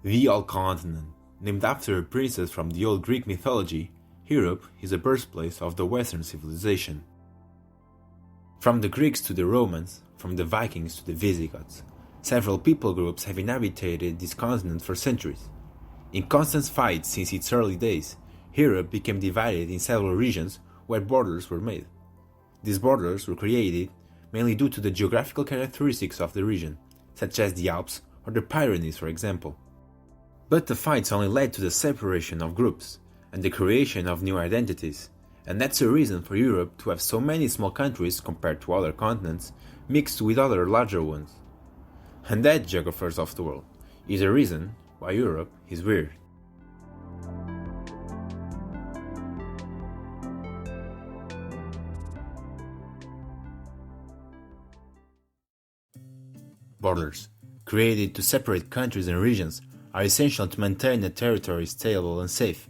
The Old Continent. Named after a princess from the old Greek mythology, Europe is the birthplace of the Western civilization. From the Greeks to the Romans, from the Vikings to the Visigoths, several people groups have inhabited this continent for centuries. In constant fights since its early days, Europe became divided in several regions where borders were made. These borders were created mainly due to the geographical characteristics of the region, such as the Alps or the Pyrenees, for example. But the fights only led to the separation of groups and the creation of new identities, and that's the reason for Europe to have so many small countries compared to other continents mixed with other larger ones. And that, geographers of the world, is the reason why Europe is weird. Borders, created to separate countries and regions, are essential to maintain a territory stable and safe.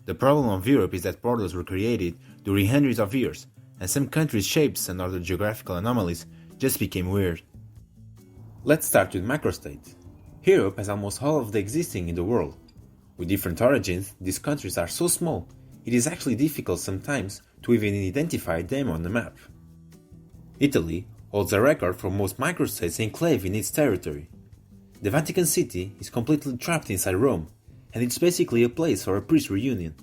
The problem of Europe is that borders were created during hundreds of years, and some countries' shapes and other geographical anomalies just became weird. Let's start with microstates. Europe has almost all of the existing in the world. With different origins, these countries are so small, it is actually difficult sometimes to even identify them on the map. Italy holds a record for most microstates enclave in its territory. The Vatican City is completely trapped inside Rome, and it's basically a place for a priest reunion,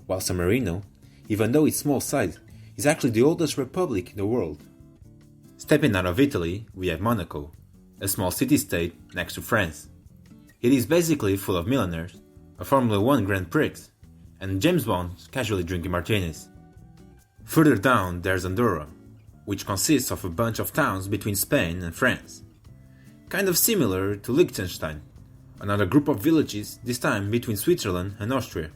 while San Marino, even though its small size, is actually the oldest republic in the world. Stepping out of Italy, we have Monaco, a small city-state next to France. It is basically full of millionaires, a Formula 1 Grand Prix, and James Bond casually drinking martinis. Further down there's Andorra, which consists of a bunch of towns between Spain and France. Kind of similar to Liechtenstein, another group of villages, this time between Switzerland and Austria.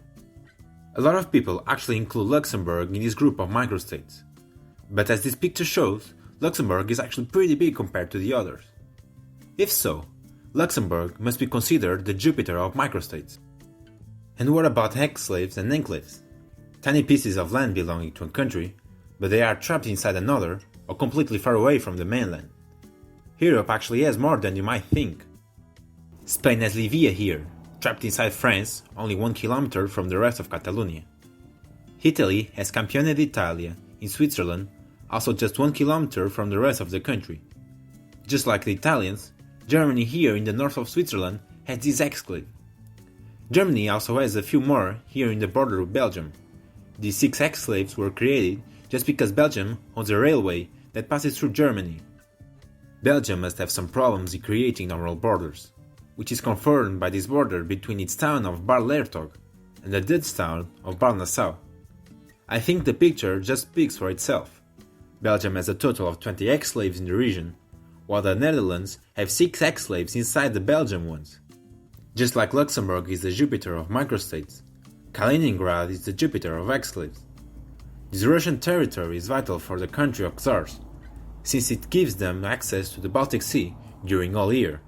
A lot of people actually include Luxembourg in this group of microstates. But as this picture shows, Luxembourg is actually pretty big compared to the others. If so, Luxembourg must be considered the Jupiter of microstates. And what about exclaves and enclaves? Tiny pieces of land belonging to a country, but they are trapped inside another or completely far away from the mainland. Europe actually has more than you might think. Spain has Livia here, trapped inside France, only 1 kilometer from the rest of Catalonia. Italy has Campione d'Italia in Switzerland, also just 1 kilometer from the rest of the country. Just like the Italians, Germany here in the north of Switzerland has this exclave. Germany also has a few more here in the border with Belgium. These 6 exclaves were created just because Belgium owns a railway that passes through Germany. Belgium must have some problems in creating normal borders, which is confirmed by this border between its town of Bar-l'Hertog and the Dutch town of Bar-Nassau. I think the picture just speaks for itself. Belgium has a total of 20 exclaves in the region, while the Netherlands have 6 exclaves inside the Belgian ones. Just like Luxembourg is the Jupiter of microstates, Kaliningrad is the Jupiter of exclaves. This Russian territory is vital for the country of Czars, since it gives them access to the Baltic Sea during all year.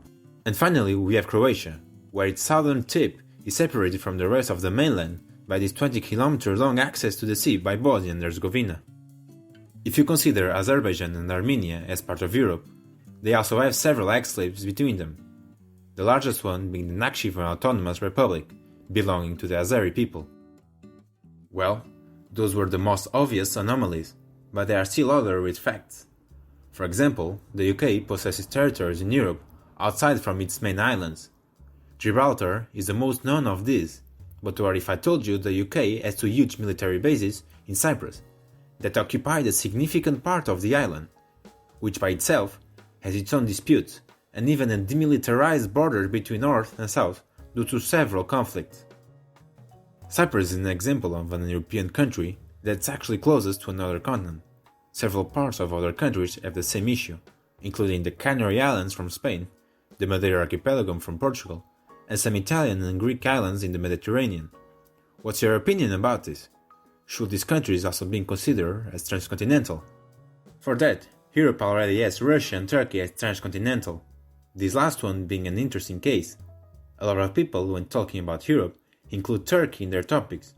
And finally we have Croatia, where its southern tip is separated from the rest of the mainland by this 20 km long access to the sea by Bosnia and Herzegovina. If you consider Azerbaijan and Armenia as part of Europe, they also have several exclaves between them, the largest one being the Nakhchivan Autonomous Republic, belonging to the Azeri people. Well, those were the most obvious anomalies, but there are still other weird facts. For example, the UK possesses territories in Europe outside from its main islands. Gibraltar is the most known of these, but what if I told you the UK has 2 huge military bases in Cyprus that occupy a significant part of the island, which by itself has its own disputes and even a demilitarized border between north and south due to several conflicts. Cyprus is an example of an European country that's actually closest to another continent. Several parts of other countries have the same issue, including the Canary Islands from Spain, the Madeira Archipelago from Portugal, and some Italian and Greek islands in the Mediterranean. What's your opinion about this? Should these countries also be considered as transcontinental? For that, Europe already has Russia and Turkey as transcontinental, this last one being an interesting case. A lot of people, when talking about Europe, include Turkey in their topics,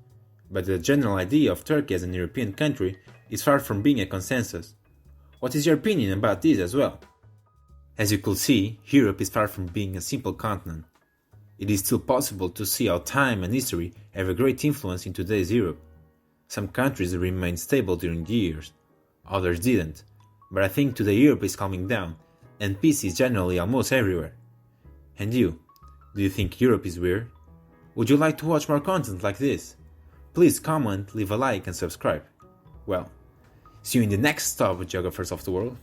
but the general idea of Turkey as an European country is far from being a consensus. What is your opinion about this as well? As you could see, Europe is far from being a simple continent. it is still possible to see how time and history have a great influence in today's Europe. Some countries remained stable during the years, others didn't, but I think today Europe is calming down, and peace is generally almost everywhere. And you? Do you think Europe is weird? Would you like to watch more content like this? Please comment, leave a like and subscribe. Well, see you in the next stop with Geographers of the World.